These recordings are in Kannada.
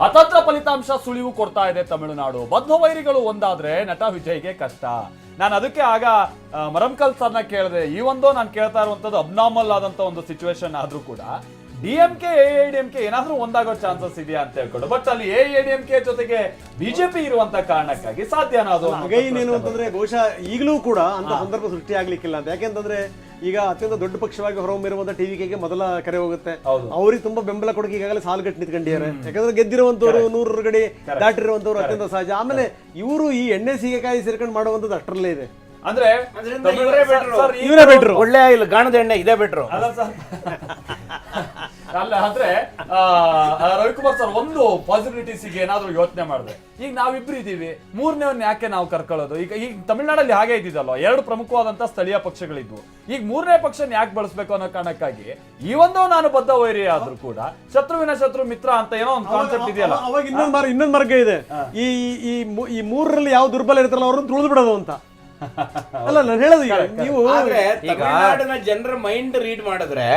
ಅತಂತ್ರ ಫಲಿತಾಂಶ ಸುಳಿವು ಕೊಡ್ತಾ ಇದೆ ತಮಿಳುನಾಡು. ಬದ್ಧ ವೈರಿಗಳು ಒಂದಾದ್ರೆ ನಟ ವಿಜಯ್ಗೆ ಕಷ್ಟ. ನಾನು ಅದಕ್ಕೆ ಆಗ ಮರಂಕಲ್ ಸರ್ನ ಕೇಳಿದೆ, ಈ ಒಂದು ನಾನು ಕೇಳ್ತಾ ಇರುವಂತದ್ದು ಅಬ್ನಾರ್ಮಲ್ ಆದಂತ ಒಂದು ಸಿಚುವೇಶನ್ ಆದ್ರೂ ಕೂಡ ಡಿಎಂಕೆ ಎಐಡಿಎಂಕೆ ಏನಾದ್ರೂ ಒಂದಾಗೋ ಚಾನ್ಸಸ್ ಇದೆಯಾ ಅಂತ ಹೇಳ್ಕೊಂಡು, ಬಟ್ ಅಲ್ಲಿ ಎಐಡಿಎಂಕೆ ಜೊತೆಗೆ ಬಿಜೆಪಿ ಇರುವಂತ ಕಾರಣಕ್ಕಾಗಿ ಸಾಧ್ಯನಾ ಅದು? ಏನು ಅಂತಂದ್ರೆ ಬಹುಶಃ ಈಗಲೂ ಕೂಡ ಅಂತ ಸಂದರ್ಭ ಸೃಷ್ಟಿ ಆಗ್ಲಿಕ್ಕಿಲ್ಲ ಅಂತ. ಯಾಕೆಂತಂದ್ರೆ ಈಗ ಅತ್ಯಂತ ದೊಡ್ಡ ಪಕ್ಷವಾಗಿ ಹೊರಹೊಮ್ಮಿರುವಂತ ಟಿವಿಕೆಗೆ ಮೊದಲ ಕರೆ ಹೋಗುತ್ತೆ. ಅವ್ರಿಗೆ ತುಂಬಾ ಬೆಂಬಲ ಕೊಡಕ್ಕೆ ಈಗಾಗಲೇ ಸಾಲುಗಟ್ಟು ನಿಂತ್ಕೊಂಡಿದ್ದಾರೆ. ಯಾಕಂದ್ರೆ ಗೆದ್ದಿರುವಂತವ್ರು 100 ಗಡಿ ದಾಟಿರುವಂತವ್ರು ಅತ್ಯಂತ ಸಹಜ. ಆಮೇಲೆ ಇವರು ಈ ಎಣ್ಣೆ ಸೀಗೆಕಾಯಿ ಸೇರ್ಕೊಂಡು ಮಾಡುವಂತದ್ದು ಅಷ್ಟರಲ್ಲೇ ಇದೆ. ಅಂದ್ರೆ ಇವರೇ ಬೆಟ್ರು, ಒಳ್ಳೆ ಇಲ್ಲ ಗಾಣದ ಎಣ್ಣೆ ಇದೇ ಬೆಟ್ರು ಅಲ್ಲ. ಅಂದ್ರೆ ರವಿಕುಮಾರ್ ಸರ್, ಒಂದು ಪಾಸಿಬಿಲಿಟೀಸ್ ಗೆ ಏನಾದ್ರು ಯೋಚನೆ ಮಾಡಿದ್ರೆ, ಈಗ ನಾವಿಬ್ರು ಇದೀವಿ, ಮೂರನೇವನ್ನ ಯಾಕೆ ನಾವು ಕರ್ಕೊಳ್ಳೋದು? ಈಗ ತಮಿಳ್ನಾಡಲ್ಲಿ ಹಾಗೆ ಇದ್ದಿದ್ದಲ್ವ, 2 ಪ್ರಮುಖವಾದಂತ ಸ್ಥಳೀಯ ಪಕ್ಷಗಳಿದ್ವು. ಈಗ 3ನೇ ಪಕ್ಷನ ಯಾಕೆ ಬಳಸಬೇಕು ಅನ್ನೋ ಕಾರಣಕ್ಕಾಗಿ ಈ ಒಂದು ನಾನು ಬದ್ಧ ವೈರಿ ಆದ್ರೂ ಕೂಡ ಶತ್ರುವಿನ ಶತ್ರು ಮಿತ್ರ ಅಂತ ಏನೋ ಒಂದು ಕಾನ್ಸೆಪ್ಟ್ ಇದೆಯಲ್ಲ. ಅವಾಗ ಇನ್ನೊಂದು ಮಾರ್ಗ ಇದೆ. ಈ 3ರಲ್ಲಿ ಯಾವ ದುರ್ಬಲ ಇರ್ತಾರಲ್ಲ ಅವ್ರನ್ನ ತುಳಿದು ಬಿಡೋದು ಅಂತ. ಅಲ್ಲ ನಾನು ಹೇಳೋದು, ಈಗ ನೀವು ತಮಿಳುನಾಡಿನ ಜನರ ಮೈಂಡ್ ರೀಡ್ ಮಾಡಿದ್ರೆ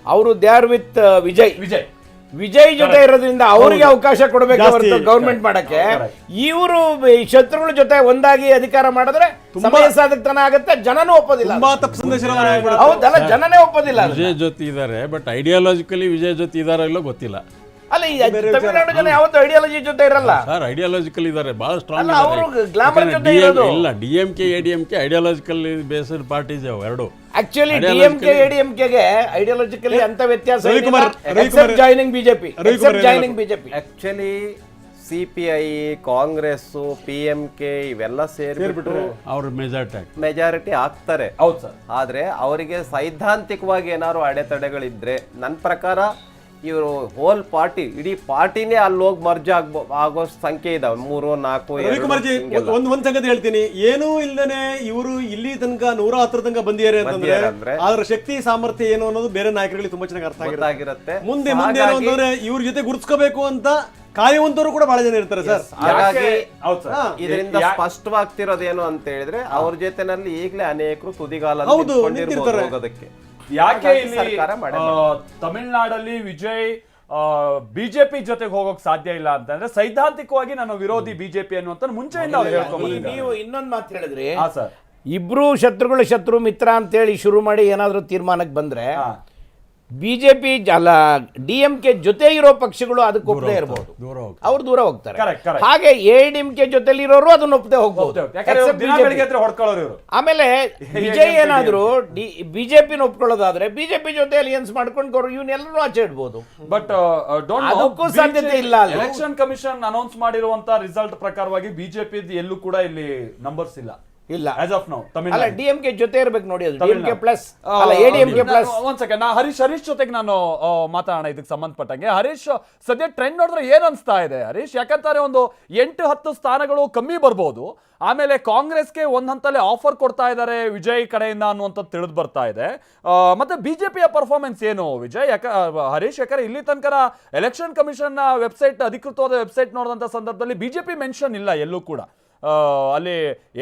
ಅವರು ದೇ ಆರ್ ವಿತ್ ವಿಜಯ್ ಜೊತೆ ಇರೋದ್ರಿಂದ ಅವರಿಗೆ ಅವಕಾಶ ಕೊಡಬೇಕು ಗವರ್ಮೆಂಟ್ ಮಾಡಕ್ಕೆ. ಇವರು ಶತ್ರುಗಳ ಜೊತೆ ಒಂದಾಗಿ ಅಧಿಕಾರ ಮಾಡಿದ್ರೆ ಸಮಯ ಸಾಧಕತನ ಆಗುತ್ತೆ, ಜನನೂ ಒಪ್ಪೋದಿಲ್ಲ. ಹೌದಲ್ಲ, ಜನನೇ ಒಪ್ಪೋದಿಲ್ಲ. ವಿಜಯ್ ಜೊತೆ ಇದ್ದಾರೆ, ಬಟ್ ಐಡಿಯಾಲಜಿಕಲಿ ವಿಜಯ್ ಜೊತೆ ಇದಾರೋ ಇಲ್ಲೋ ಗೊತ್ತಿಲ್ಲ. ಅಲ್ಲ, ಈ ತಮಿಳುನಾಡು ಜನ ಯಾವತ್ತು ಐಡಿಯಾಲಜಿ ಜೊತೆ ಇರಲ್ಲ ಸರ್. ಐಡಿಯಾಲಜಿಕಲ್ ಇದ್ದಾರೆ, ಬಹಳ ಸ್ಟ್ರಾಂಗ್ ಇಲ್ಲ. DMK ADMK ideological based parties ಎರಡು. ಆಕ್ಚುಲಿ ಡಿಎಂಕೆ ಎಡಿಎಂಕೆಗೆ ಐಡಿಯಾಲಜಿಕಲಿ ಅಂತ ವ್ಯತ್ಯಾಸ joining BJP. Actually CPI, Congress, PMK ಇವೆಲ್ಲ ಸೇರಿಬಿಟ್ಟು ಅವ್ರ ಮೆಜಾರಿಟಿ ಆಗ್ತಾರೆ. ಹೌದು ಸರ್. ಆದ್ರೆ ಅವರಿಗೆ ಸೈದ್ಧಾಂತಿಕವಾಗಿ ಏನಾದ್ರು ಅಡೆತಡೆಗಳಿದ್ರೆ ನನ್ನ ಪ್ರಕಾರ ಇವರು ಹೋಲ್ ಪಾರ್ಟಿ, ಇಡೀ ಪಾರ್ಟಿನೇ ಅಲ್ಲಿ ಹೋಗಿ ಮರ್ಜ್ ಆಗೋ ಸಂಖ್ಯೆ ಇದಾವೆ. 3, 4. ರವಿಕುಮಾರ್ಜಿ, ಒಂದ್ ಸಂಗತಿ ಹೇಳ್ತೀನಿ, ಏನೂ ಇಲ್ದೇನೆ ಇವರು ಇಲ್ಲಿ ತನಕ 110 ತನಕ ಬಂದಿದ್ದಾರೆ ಅಂತಂದ್ರೆ ಅದ್ರ ಶಕ್ತಿ ಸಾಮರ್ಥ್ಯ ಏನು ಅನ್ನೋದು ಬೇರೆ ನಾಯಕರಿಗೆ ತುಂಬಾ ಚೆನ್ನಾಗಿ ಅರ್ಥ ಆಗಿರುತ್ತೆ. ಮುಂದೆ ಏನು ಅಂತಂದ್ರೆ ಇವ್ರ ಜೊತೆ ಗುರುತಿಸ್ಕೋಬೇಕು ಅಂತ ಕಾಯುವಂತವ್ರು ಕೂಡ ಬಹಳ ಜನ ಇರ್ತಾರೆ ಸರ್. ಹಾಗಾಗಿ ಇದರಿಂದ ಸ್ಪಷ್ಟವಾಗ್ತಿರೋದೇನು ಅಂತ ಹೇಳಿದ್ರೆ ಅವ್ರ ಜೊತೆನಲ್ಲಿ ಈಗಲೇ ಅನೇಕರು ತುದಿಗಾಲ ಹೋಗೋದಕ್ಕೆ. ಯಾಕೆ ಇಲ್ಲಿ ತಮಿಳ್ನಾಡಲ್ಲಿ ವಿಜಯ್ ಬಿಜೆಪಿ ಜೊತೆಗೆ ಹೋಗೋಕ್ ಸಾಧ್ಯ ಇಲ್ಲ ಅಂತಂದ್ರೆ, ಸೈದ್ಧಾಂತಿಕವಾಗಿ ನಾನು ವಿರೋಧಿ ಬಿಜೆಪಿ ಅನ್ನುವಂತ ಮುಂಚೆಯಿಂದ ನೀವು ಇನ್ನೊಂದು ಮಾತು ಹೇಳಿದ್ರಿ, ಇಬ್ರು ಶತ್ರು ಮಿತ್ರ ಅಂತ ಹೇಳಿ ಶುರು ಮಾಡಿ ಏನಾದ್ರೂ ತೀರ್ಮಾನಕ್ಕೆ ಬಂದ್ರೆ ಬಿಜೆಪಿ ಅಲ್ಲ ಡಿಎಂಕೆ ಜೊತೆ ಇರೋ ಪಕ್ಷಗಳು ಅದಕ್ಕೆ ಒಪ್ಪದೇ ಇರಬಹುದು, ಅವ್ರು ದೂರ ಹೋಗ್ತಾರೆ. ಹಾಗೆ ಎಡಿಎಂಕೆ ಜೊತೆಲಿ ಇರೋರು ಅದನ್ನ ಒಪ್ಪದೆ ಹೋಗ್ಬಹುದು. ಆಮೇಲೆ ವಿಜಯ್ ಏನಾದ್ರು ಬಿಜೆಪಿನ ಒಪ್ಕೊಳ್ಳೋದಾದ್ರೆ ಬಿಜೆಪಿ ಜೊತೆ ಅಲಿಯನ್ಸ್ ಮಾಡ್ಕೊಂಡು ಇವನ್ನೆಲ್ಲರೂ ಆಚೆ ಇಡ್ಬೋದು. ಬಟ್ ಅದಕ್ಕೂ ಸಾಧ್ಯತೆ ಇಲ್ಲ. ಎಲೆಕ್ಷನ್ ಕಮಿಷನ್ ಅನೌನ್ಸ್ ಮಾಡಿರುವಂತ ರಿಸಲ್ಟ್ ಪ್ರಕಾರವಾಗಿ ಬಿಜೆಪಿ ಎಲ್ಲೂ ಕೂಡ ಇಲ್ಲಿ ನಂಬರ್ಸ್ ಇಲ್ಲ. ಆಸ್ ಆಫ್ ನೌ ಅಲ್ಲ, ಡಿಎಂಕೆ ಜೊತೆ ಇರಬೇಕು ನೋಡಿ, ಅದು ಡಿಎಂಕೆ ಪ್ಲಸ್ ಅಲ್ಲ ಎಡಿಎಂಕೆ ಪ್ಲಸ್. ಒಂದ್ ಸೆಕೆಂಡ್, ಹರೀಶ್ ಜೊತೆಗೆ ನಾನು ಮಾತಾಡೋಣ ಇದಕ್ಕೆ ಸಂಬಂಧಪಟ್ಟಂಗೆ. ಹರೀಶ್, ಸದ್ಯ ಟ್ರೆಂಡ್ ನೋಡಿದ್ರೆ ಏನ್ ಅನ್ಸ್ತಾ ಇದೆ ಹರೀಶ್? ಯಾಕಂತಾರೆ ಒಂದು 8-10 ಸ್ಥಾನಗಳು ಕಮ್ಮಿ ಬರ್ಬೋದು, ಆಮೇಲೆ ಕಾಂಗ್ರೆಸ್ಗೆ ಒಂದ್ ಹಂತಲ್ಲೇ ಆಫರ್ ಕೊಡ್ತಾ ಇದ್ದಾರೆ ವಿಜಯ್ ಕಡೆಯಿಂದ ಅನ್ನುವಂಥದ್ದು ತಿಳಿದು ಬರ್ತಾ ಇದೆ. ಮತ್ತೆ ಬಿಜೆಪಿಯ ಪರ್ಫಾರ್ಮೆನ್ಸ್ ಏನು ವಿಜಯ್? ಹರೀಶ್, ಯಾಕಂದ್ರೆ ಇಲ್ಲಿ ತನಕ ಎಲೆಕ್ಷನ್ ಕಮಿಷನ್ ವೆಬ್ಸೈಟ್, ಅಧಿಕೃತವಾದ ವೆಬ್ಸೈಟ್ ನೋಡಿದಂತ ಸಂದರ್ಭದಲ್ಲಿ ಬಿಜೆಪಿ ಮೆನ್ಷನ್ ಇಲ್ಲ ಎಲ್ಲೂ ಕೂಡ. ಅಲ್ಲಿ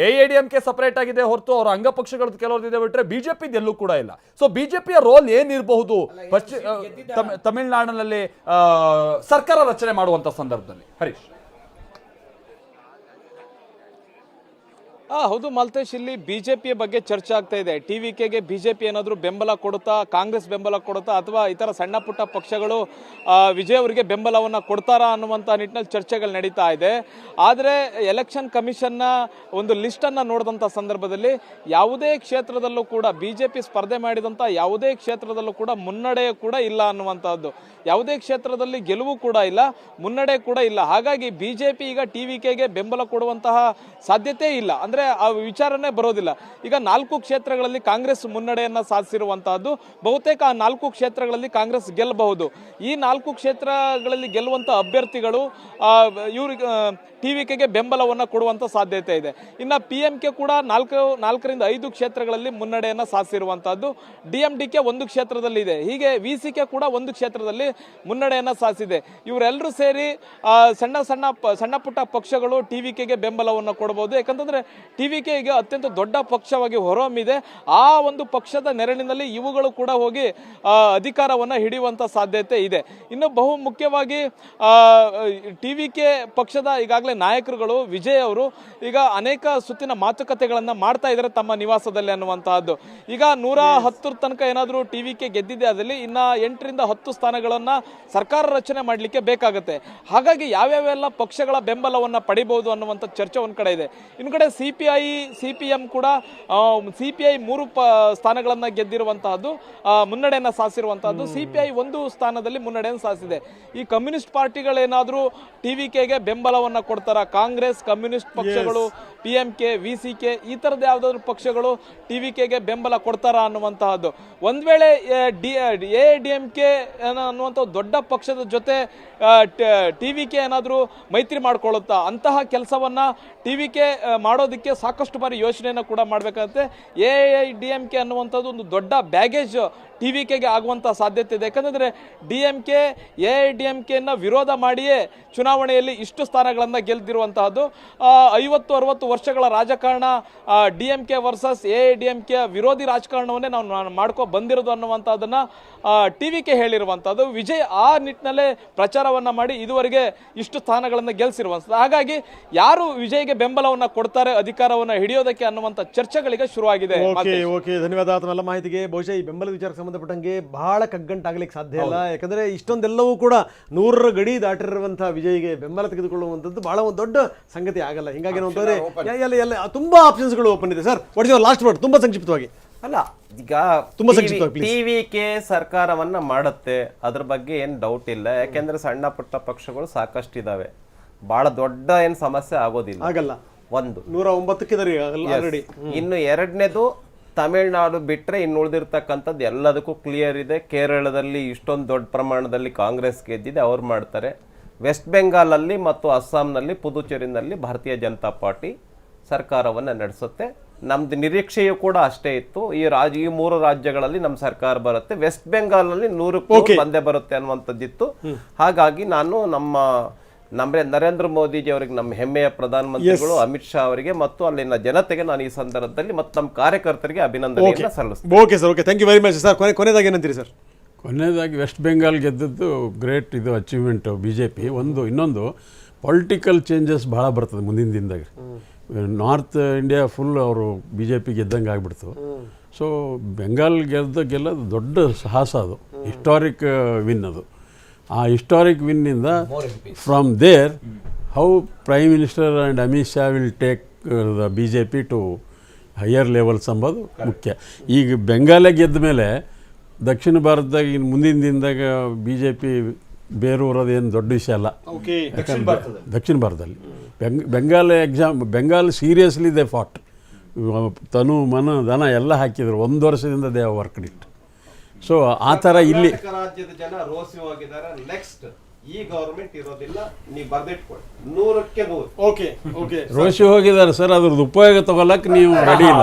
ಎಐಡಿಎಂಕೆ ಸಪರೇಟ್ ಆಗಿದೆ ಹೊರತು ಅವ್ರ ಅಂಗಪಕ್ಷಗಳದ್ದು ಕೆಲವ್ರದ್ದು ಬಿಟ್ರೆ ಬಿಜೆಪಿ ಎಲ್ಲೂ ಕೂಡ ಇಲ್ಲ. ಸೊ ಬಿಜೆಪಿಯ ರೋಲ್ ಏನಿರಬಹುದು ತಮಿಳುನಾಡಿನಲ್ಲಿ ಸರ್ಕಾರ ರಚನೆ ಮಾಡುವಂತ ಸಂದರ್ಭದಲ್ಲಿ ಹರೀಶ್? ಹೌದು ಮಾಲ್ತೇಶ್, ಇಲ್ಲಿ ಬಿಜೆಪಿಯ ಬಗ್ಗೆ ಚರ್ಚೆ ಆಗ್ತಾ ಇದೆ. ಟಿವಿಕೆಗೆ ಬಿಜೆಪಿ ಏನಾದರೂ ಬೆಂಬಲ ಕೊಡುತ್ತಾ, ಕಾಂಗ್ರೆಸ್ ಬೆಂಬಲ ಕೊಡುತ್ತಾ, ಅಥವಾ ಇತರ ಸಣ್ಣ ಪುಟ್ಟ ಪಕ್ಷಗಳು ವಿಜಯ್ ಅವರಿಗೆ ಬೆಂಬಲವನ್ನ ಕೊಡ್ತಾರಾ ಅನ್ನುವಂಥ ನಿಟ್ಟಿನಲ್ಲಿ ಚರ್ಚೆಗಳು ನಡೀತಾ ಇದೆ. ಆದರೆ ಎಲೆಕ್ಷನ್ ಕಮಿಷನ್ನ ಒಂದು ಲಿಸ್ಟ್ ಅನ್ನ ನೋಡಿದಂಥ ಸಂದರ್ಭದಲ್ಲಿ ಯಾವುದೇ ಕ್ಷೇತ್ರದಲ್ಲೂ ಕೂಡ ಬಿಜೆಪಿ ಸ್ಪರ್ಧೆ ಮಾಡಿದಂಥ ಯಾವುದೇ ಕ್ಷೇತ್ರದಲ್ಲೂ ಕೂಡ ಮುನ್ನಡೆ ಕೂಡ ಇಲ್ಲ ಅನ್ನುವಂಥದ್ದು. ಯಾವುದೇ ಕ್ಷೇತ್ರದಲ್ಲಿ ಗೆಲುವು ಕೂಡ ಇಲ್ಲ, ಮುನ್ನಡೆ ಕೂಡ ಇಲ್ಲ. ಹಾಗಾಗಿ ಬಿಜೆಪಿ ಈಗ ಟಿವಿಕೆಗೆ ಬೆಂಬಲ ಕೊಡುವಂತಹ ಸಾಧ್ಯತೆ ಇಲ್ಲ, ಅಂದ್ರೆ ಆ ವಿಚಾರನೇ ಬರೋದಿಲ್ಲ. ಈಗ 4 ಕ್ಷೇತ್ರಗಳಲ್ಲಿ ಕಾಂಗ್ರೆಸ್ ಮುನ್ನಡೆಯನ್ನ ಸಾಧಿಸಿರುವಂತಹದ್ದು. ಬಹುತೇಕ ಆ 4 ಕ್ಷೇತ್ರಗಳಲ್ಲಿ ಕಾಂಗ್ರೆಸ್ ಗೆಲ್ಲಬಹುದು. ಈ 4 ಕ್ಷೇತ್ರಗಳಲ್ಲಿ ಗೆಲ್ಲುವಂತ ಅಭ್ಯರ್ಥಿಗಳು ಇವ್ರಿಗೆ ಟಿವಿಕೆಗೆ ಬೆಂಬಲವನ್ನ ಕೊಡುವಂತ ಸಾಧ್ಯತೆ ಇದೆ. ಇನ್ನು PMK ಕೂಡ 4ರಿಂದ 5 ಕ್ಷೇತ್ರಗಳಲ್ಲಿ ಮುನ್ನಡೆಯನ್ನ ಸಾಧಿಸಿರುವಂತಹದ್ದು. DMDK 1 ಕ್ಷೇತ್ರದಲ್ಲಿ ಇದೆ. ಹೀಗೆ VCK ಕೂಡ 1 ಕ್ಷೇತ್ರದಲ್ಲಿ ಮುನ್ನಡೆಯನ್ನ ಸಾಧಿಸಿದೆ. ಇವರೆಲ್ಲರೂ ಸೇರಿ ಸಣ್ಣ ಪುಟ್ಟ ಪಕ್ಷಗಳು ಟಿವಿಕೆಗೆ ಬೆಂಬಲವನ್ನು ಕೊಡಬಹುದು. ಯಾಕಂತಂದ್ರೆ TVKಗೆ ಅತ್ಯಂತ ದೊಡ್ಡ ಪಕ್ಷವಾಗಿ ಹೊರಹೊಮ್ಮಿದೆ. ಆ ಒಂದು ಪಕ್ಷದ ನೆರಳಿನಲ್ಲಿ ಇವುಗಳು ಕೂಡ ಹೋಗಿ ಅಧಿಕಾರವನ್ನು ಹಿಡಿಯುವಂಥ ಸಾಧ್ಯತೆ ಇದೆ. ಇನ್ನು ಬಹು ಮುಖ್ಯವಾಗಿ TVK ಪಕ್ಷದ ಈಗಾಗಲೇ ನಾಯಕರುಗಳು ವಿಜಯ್ ಅವರು ಈಗ ಅನೇಕ ಸುತ್ತಿನ ಮಾತುಕತೆಗಳನ್ನು ಮಾಡ್ತಾ ಇದ್ದಾರೆ ತಮ್ಮ ನಿವಾಸದಲ್ಲಿ ಅನ್ನುವಂತಹದ್ದು. ಈಗ 110 ತನಕ ಏನಾದರೂ TVK ಗೆದ್ದಿದೆ, ಅದರಲ್ಲಿ ಇನ್ನ 8 ರಿಂದ 10 ಸ್ಥಾನಗಳನ್ನು ಸರ್ಕಾರ ರಚನೆ ಮಾಡಲಿಕ್ಕೆ ಬೇಕಾಗುತ್ತೆ. ಹಾಗಾಗಿ ಯಾವ್ಯಾವೆಲ್ಲ ಪಕ್ಷಗಳ ಬೆಂಬಲವನ್ನು ಪಡಿಬಹುದು ಅನ್ನುವಂಥ ಚರ್ಚೆ ಒಂದ್ ಕಡೆ ಇದೆ. ಇನ್ನು ಕಡೆ CPM ಕೂಡ CPI 3 ಸ್ಥಾನಗಳನ್ನ ಗೆದ್ದಿರುವಂತಹದ್ದು, ಮುನ್ನಡೆಯನ್ನ ಸಾಧಿಸಿರುವಂತಹದ್ದು. CPI 1 ಸ್ಥಾನದಲ್ಲಿ ಮುನ್ನಡೆಯನ್ನು ಸಾಧಿಸಿದೆ. ಈ ಕಮ್ಯುನಿಸ್ಟ್ ಪಾರ್ಟಿಗಳೇನಾದ್ರೂ TVKಗೆ ಬೆಂಬಲವನ್ನ ಕೊಡ್ತಾರ? ಕಾಂಗ್ರೆಸ್, ಕಮ್ಯುನಿಸ್ಟ್ ಪಕ್ಷಗಳು, PMK, VCK ಈ ತರದ ಯಾವ್ದಾದ್ರು ಪಕ್ಷಗಳು TVKಗೆ ಬೆಂಬಲ ಕೊಡ್ತಾರ ಅನ್ನುವಂತಹದ್ದು. ಒಂದ್ ವೇಳೆ AIADMK ಅನ್ನುವಂಥ ದೊಡ್ಡ ಪಕ್ಷದ ಜೊತೆ TVK ಏನಾದ್ರೂ ಮೈತ್ರಿ ಮಾಡ್ಕೊಳ್ಳುತ್ತಾ, ಅಂತಹ ಕೆಲಸವನ್ನ TVK ಮಾಡೋದಕ್ಕೆ ಸಾಕಷ್ಟು ಬಾರಿ ಯೋಚನೆಯನ್ನು ಕೂಡ ಮಾಡಬೇಕಾಗುತ್ತೆ. AIADMK ಅನ್ನುವಂಥದ್ದು ಒಂದು ದೊಡ್ಡ ಬ್ಯಾಗೇಜ್ TVKಗೆ ಆಗುವಂಥ ಸಾಧ್ಯತೆ ಇದೆ. ಯಾಕಂದರೆ DMK AIADMKನ ವಿರೋಧ ಮಾಡಿಯೇ ಚುನಾವಣೆಯಲ್ಲಿ ಇಷ್ಟು ಸ್ಥಾನಗಳನ್ನು ಗೆಲ್ದಿರುವಂತಹದ್ದು. 50-60 ವರ್ಷಗಳ ರಾಜಕಾರಣ DMK ವರ್ಸಸ್ AIADMK ವಿರೋಧಿ ರಾಜಕಾರಣವನ್ನೇ ನಾವು ಮಾಡ್ಕೊ ಬಂದಿರೋದು ಅನ್ನುವಂಥದ್ದನ್ನ TVK ಹೇಳಿರುವಂಥದ್ದು. ವಿಜಯ್ ಆ ನಿಟ್ಟಿನಲ್ಲೇ ಪ್ರಚಾರವನ್ನ ಮಾಡಿ ಇದುವರೆಗೆ ಇಷ್ಟು ಸ್ಥಾನಗಳನ್ನು ಗೆಲ್ಸಿರುವಂಥದ್ದು. ಹಾಗಾಗಿ ಯಾರು ವಿಜಯ್ಗೆ ಬೆಂಬಲವನ್ನ ಕೊಡ್ತಾರೆ ಅಧಿಕಾರವನ್ನ ಹಿಡಿಯೋದಕ್ಕೆ ಅನ್ನುವಂಥ ಚರ್ಚೆಗಳಿಗೆ ಶುರುವಾಗಿದೆ. ಓಕೆ, ಧನ್ಯವಾದ ತಮ್ಮೆಲ್ಲ ಮಾಹಿತಿಗೆ. ಬಹುಶಃ ಈ ಬೆಂಬಲ ವಿಚಾರಕ್ಕೆ ಸಂಬಂಧಪಟ್ಟಂಗೆ ಬಹಳ ಕಗ್ಗಂಟಾಗ್ಲಿಕ್ಕೆ ಸಾಧ್ಯ ಇಲ್ಲ. ಯಾಕಂದ್ರೆ ಇಷ್ಟೊಂದೆಲ್ಲವೂ ಕೂಡ 100ರ ಗಡಿ ದಾಟಿರುವಂತಹ ವಿಜಯ್ಗೆ ಬೆಂಬಲ ತೆಗೆದುಕೊಳ್ಳುವಂಥದ್ದು ಬಹಳ ಒಂದು ದೊಡ್ಡ ಸಂಗತಿ ಆಗಲ್ಲ. ಹಿಂಗಾಗಿ ಏನಂತಂದ್ರೆ ಎಲ್ಲ ತುಂಬಾ ಆಪ್ಷನ್ಸ್ಗಳು ಓಪನ್ ಇದೆ. Sir, what is your last word? ತುಂಬಾ ಸಂಕ್ಷಿಪ್ತವಾಗಿ. ಅಲ್ಲ, ಈಗ ತುಂಬಾ ಸಂಕ್ಷಿಪ್ತವಾಗಿ TVK ಸರ್ಕಾರವನ್ನ ಮಾಡುತ್ತೆ, ಅದ್ರ ಬಗ್ಗೆ ಏನ್ ಡೌಟ್ ಇಲ್ಲ. ಯಾಕೆಂದ್ರೆ ಸಣ್ಣ ಪುಟ್ಟ ಪಕ್ಷಗಳು ಸಾಕಷ್ಟು ಇದಾವೆ, ಬಹಳ ದೊಡ್ಡ ಏನ್ ಸಮಸ್ಯೆ ಆಗೋದಿಲ್ಲ, ಆಗಲ್ಲ. 109 ಇನ್ನು ಎರಡನೇದು ತಮಿಳ್ನಾಡು ಬಿಟ್ರೆ ಇನ್ನು ಉಳಿದಿರ್ತಕ್ಕಂಥದ್ದು ಎಲ್ಲದಕ್ಕೂ ಕ್ಲಿಯರ್ ಇದೆ. ಕೇರಳದಲ್ಲಿ ಇಷ್ಟೊಂದು ದೊಡ್ಡ ಪ್ರಮಾಣದಲ್ಲಿ ಕಾಂಗ್ರೆಸ್ ಗೆದ್ದಿದೆ, ಅವ್ರು ಮಾಡ್ತಾರೆ. ವೆಸ್ಟ್ ಬೆಂಗಾಲಲ್ಲಿ ಮತ್ತು ಅಸ್ಸಾಂನಲ್ಲಿ, ಪುದುಚೇರಿನಲ್ಲಿ ಭಾರತೀಯ ಜನತಾ ಪಾರ್ಟಿ ಸರ್ಕಾರವನ್ನು ನಡೆಸುತ್ತೆ. ನಮ್ದು ನಿರೀಕ್ಷೆಯೂ ಕೂಡ ಅಷ್ಟೇ ಇತ್ತು. ಈ 3 ರಾಜ್ಯಗಳಲ್ಲಿ ನಮ್ಮ ಸರ್ಕಾರ ಬರುತ್ತೆ. ವೆಸ್ಟ್ ಬೆಂಗಾಲಲ್ಲಿ 100 ಬಂದೇ ಬರುತ್ತೆ ಅನ್ನುವಂಥದ್ದಿತ್ತು. ಹಾಗಾಗಿ ನಾನು ನಮ್ಮ ನರೇಂದ್ರ ಮೋದಿಜಿ ಅವರಿಗೆ, ನಮ್ಮ ಹೆಮ್ಮೆಯ ಪ್ರಧಾನಮಂತ್ರಿಗಳು ಅಮಿತ್ ಶಾ ಅವರಿಗೆ ಮತ್ತು ಅಲ್ಲಿನ ಜನತೆಗೆ ನಾನು ಈ ಸಂದರ್ಭದಲ್ಲಿ ಮತ್ತು ನಮ್ಮ ಕಾರ್ಯಕರ್ತರಿಗೆ ಅಭಿನಂದನೆಯನ್ನು ಸಲ್ಲಿಸ್ತೀನಿ. Okay sir, okay, thank you very much sir. ಕೊನೆಯದಾಗಿ ಏನಂತೀರಿ ಸರ್? ಕೊನೆಯದಾಗಿ ವೆಸ್ಟ್ ಬೆಂಗಾಲ್ ಗೆದ್ದದ್ದು ಗ್ರೇಟ್ ಇದು ಅಚೀವ್ಮೆಂಟ್ BJP. ಇನ್ನೊಂದು ಪೊಲಿಟಿಕಲ್ ಚೇಂಜಸ್ ಭಾಳ ಬರ್ತದೆ ಮುಂದಿನ ದಿನದಾಗ. ನಾರ್ತ್ ಇಂಡಿಯಾ ಫುಲ್ ಅವರು BJP ಗೆದ್ದಂಗೆ ಆಗಿಬಿಡ್ತು. ಸೊ ಬೆಂಗಾಲ್ ಗೆಲ್ಲೋದು ದೊಡ್ಡ ಸಾಹಸ, ಅದು ಹಿಸ್ಟಾರಿಕ್ ವಿನ್. ಅದು ಆ ಹಿಸ್ಟಾರಿಕ್ ವಿನ್ನಿಂದ from there how prime minister and Amit Shah will take the BJP to higher levels ಎಂಬುದು ಮುಖ್ಯ. ಈಗ ಬೆಂಗಾಲ ಗೆದ್ದ ಮೇಲೆ ದಕ್ಷಿಣ ಭಾರತದಾಗ ಇನ್ನು ಮುಂದಿನ ದಿನದಾಗ BJP ಬೇರೂರೋದು ಏನು ದೊಡ್ಡ ವಿಷಯ ಅಲ್ಲ. ದಕ್ಷಿಣ ಭಾರತದಲ್ಲಿ ಬೆಂಗಾಲ್ ಸೀರಿಯಸ್ಲಿ ದೇ ಫಾಟ್. ತನು ಮನ ಧನ ಎಲ್ಲ ಹಾಕಿದ್ರು. 1 ವರ್ಷದಿಂದ ದೇ ವರ್ಕ್ಡ್ ಇಟ್. ಸೊ ಆ ಥರ ಇಲ್ಲಿ ರಾಜ್ಯದ ಜನ ರೋಸಿ ಹೋಗಿದ್ದಾರೆ. ನೆಕ್ಸ್ಟ್ ಈ ಗವರ್ಮೆಂಟ್ ಇರೋದಿಲ್ಲ, ನೀವು ಬರ್ದಿಟ್ಕೊಳ್ಳಿ, 100ಕ್ಕೆ 100. ಓಕೆ, ಓಕೆ, ರೋಸಿ ಹೋಗಿದ್ದಾರೆ ಸರ್. ಅದ್ರದ್ದು ಉಪಯೋಗ ತಗೊಳಕ್ ನೀವು ರೆಡಿ ಇಲ್ಲ.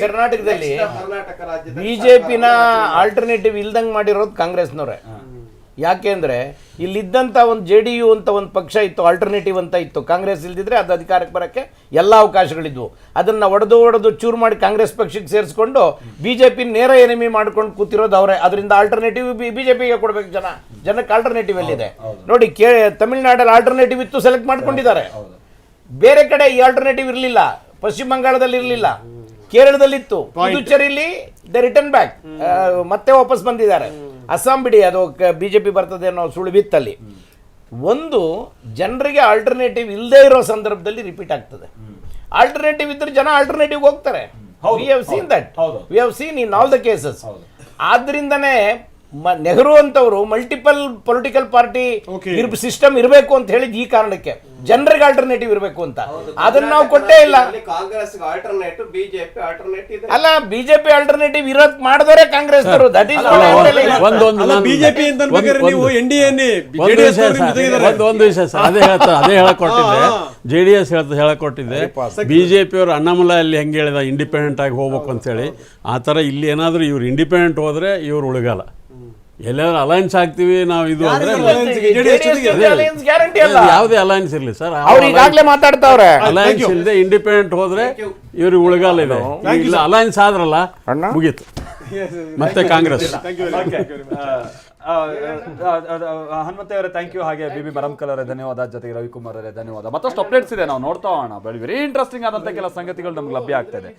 ಕರ್ನಾಟಕದಲ್ಲಿ BJPನ ಆಲ್ಟರ್ನೇಟಿವ್ ಇಲ್ದಂಗೆ ಮಾಡಿರೋದು ಕಾಂಗ್ರೆಸ್ನವ್ರೆ. ಯಾಕೆಂದ್ರೆ ಇಲ್ಲಿದ್ದಂಥ ಒಂದು JDU ಅಂತ ಒಂದು ಪಕ್ಷ ಇತ್ತು, ಆಲ್ಟರ್ನೇಟಿವ್ ಅಂತ ಇತ್ತು. ಕಾಂಗ್ರೆಸ್ ಇಲ್ದಿದ್ರೆ ಅದು ಅಧಿಕಾರಕ್ಕೆ ಬರೋಕ್ಕೆ ಎಲ್ಲ ಅವಕಾಶಗಳಿದ್ವು. ಅದನ್ನು ಒಡೆದು ಚೂರು ಮಾಡಿ ಕಾಂಗ್ರೆಸ್ ಪಕ್ಷಕ್ಕೆ ಸೇರಿಸ್ಕೊಂಡು BJP ನೇರ ಎನಿಮಿ ಮಾಡ್ಕೊಂಡು ಕೂತಿರೋದು ಅವರೇ. ಅದರಿಂದ ಆಲ್ಟರ್ನೇಟಿವ್ BJPಗೆ ಕೊಡ್ಬೇಕು. ಜನಕ್ಕೆ ಆಲ್ಟರ್ನೇಟಿವ್ ಎಲ್ಲಿದೆ ನೋಡಿ. ತಮಿಳ್ನಾಡಲ್ಲಿ ಆಲ್ಟರ್ನೇಟಿವ್ ಇತ್ತು, ಸೆಲೆಕ್ಟ್ ಮಾಡ್ಕೊಂಡಿದ್ದಾರೆ. ಬೇರೆ ಕಡೆ ಈ ಆಲ್ಟರ್ನೇಟಿವ್ ಇರಲಿಲ್ಲ. ಪಶ್ಚಿಮ ಬಂಗಾಳದಲ್ಲಿ ಇರಲಿಲ್ಲ, ಕೇರಳದಲ್ಲಿತ್ತು, ಪುದುಚೇರಿಲಿ ದ ರಿಟರ್ನ್ ಬ್ಯಾಕ್, ಮತ್ತೆ ವಾಪಸ್ ಬಂದಿದ್ದಾರೆ. ಅಸ್ಸಾಂ ಬಿಡಿ, ಅದು BJP ಬರ್ತದೆ ಅನ್ನೋ ಸುಳ್ಳು ಬಿತ್ತಲ್ಲಿ. ಒಂದು ಜನರಿಗೆ ಆಲ್ಟರ್ನೇಟಿವ್ ಇಲ್ಲದೆ ಇರೋ ಸಂದರ್ಭದಲ್ಲಿ ರಿಪೀಟ್ ಆಗ್ತದೆ. ಆಲ್ಟರ್ನೇಟಿವ್ ಇದ್ರೆ ಜನ ಆಲ್ಟರ್ನೇಟಿವ್ ಹೋಗ್ತಾರೆ. We have seen that, we have seen in all the cases. ಆದ್ರಿಂದನೇ ನೆಹರು ಅಂತವರು ಮಲ್ಟಿಪಲ್ ಪೊಲಿಟಿಕಲ್ ಪಾರ್ಟಿ ಸಿಸ್ಟಮ್ ಇರಬೇಕು ಅಂತ ಹೇಳಿದ್ ಈ ಕಾರಣಕ್ಕೆ. ಜನರಿಗೆ ಆಲ್ಟರ್ನೇಟಿವ್ ಇರಬೇಕು ಅಂತ. ಅದನ್ನ ನಾವು ಕೊಟ್ಟೇ ಇಲ್ಲ. ಅಲ್ಲ, BJP ಆಲ್ಟರ್ನೇಟಿವ್ ಇರೋದ್ ಮಾಡಿದವರೇ ಕಾಂಗ್ರೆಸ್. ಒಂದು ವಿಷಯ ಸರ್, ಅದೇ ಹೇಳಕೊಟ್ಟಿದ್ದೆ. JDS ಹೇಳಕೊಟ್ಟಿದ್ದೆ. BJP ಅವರು ಅಣ್ಣಾಮಲೈ ಅಲ್ಲಿ ಹೆಂಗೆ ಹೇಳಿದ ಇಂಡಿಪೆಂಡೆಂಟ್ ಆಗಿ ಹೋಗ್ಬೇಕು ಅಂತ ಹೇಳಿ, ಆ ಥರ ಇಲ್ಲಿ ಏನಾದರೂ ಇವ್ರು ಇಂಡಿಪೆಂಡೆಂಟ್ ಹೋದ್ರೆ ಇವ್ರು ಉಳಿಗಲ್ಲ. ಎಲ್ಲಾರು ಅಲಯನ್ಸ್ ಆಗ್ತೀವಿ ನಾವು ಇದು ಅಂದ್ರೆ ಗ್ಯಾರಂಟಿ ಅಲ್ಲ ಯಾವುದೇ ಅಲಯನ್ಸ್ ಇರಲಿ ಸರ್, ಅವ್ರು ಈಗಾಗಲೇ ಮಾತಾಡ್ತಾವ್ರೆ. ಅಲಯನ್ಸ್ ಇಲ್ಲದೆ ಇಂಡಿಪೆಂಡೆಂಟ್ ಹೋದ್ರೆ ಇವ್ರಿಗೆ ಉಳಗಾಲ ಇದೆ. ಇಲ್ಲ ಅಲಯನ್ಸ್ ಆದ್ರಲ್ಲ ಮುಗೀತು, ಮತ್ತೆ ಕಾಂಗ್ರೆಸ್. ಹನುಮಂತ ಅವರೇ ಥ್ಯಾಂಕ್ ಯು. ಹಾಗೆ ಬಿ ಮರಂಕಲ್ ಅವರೇ ಧನ್ಯವಾದ, ಜೊತೆಗೆ ರವಿಕುಮಾರ್ ಅವರೇ ಧನ್ಯವಾದ. ಮತ್ತಷ್ಟು ಅಪ್ಡೇಟ್ಸ್ ಇದೆ, ನಾವು ನೋಡ್ತಾ ಹೋಗೋಣ. ವೆರಿ ಇಂಟ್ರೆಸ್ಟಿಂಗ್ ಆದಂತ ಕೆಲ ಸಂಗತಿಗಳು ನಮ್ಗೆ ಲಭ್ಯ ಆಗ್ತಾ ಇದೆ.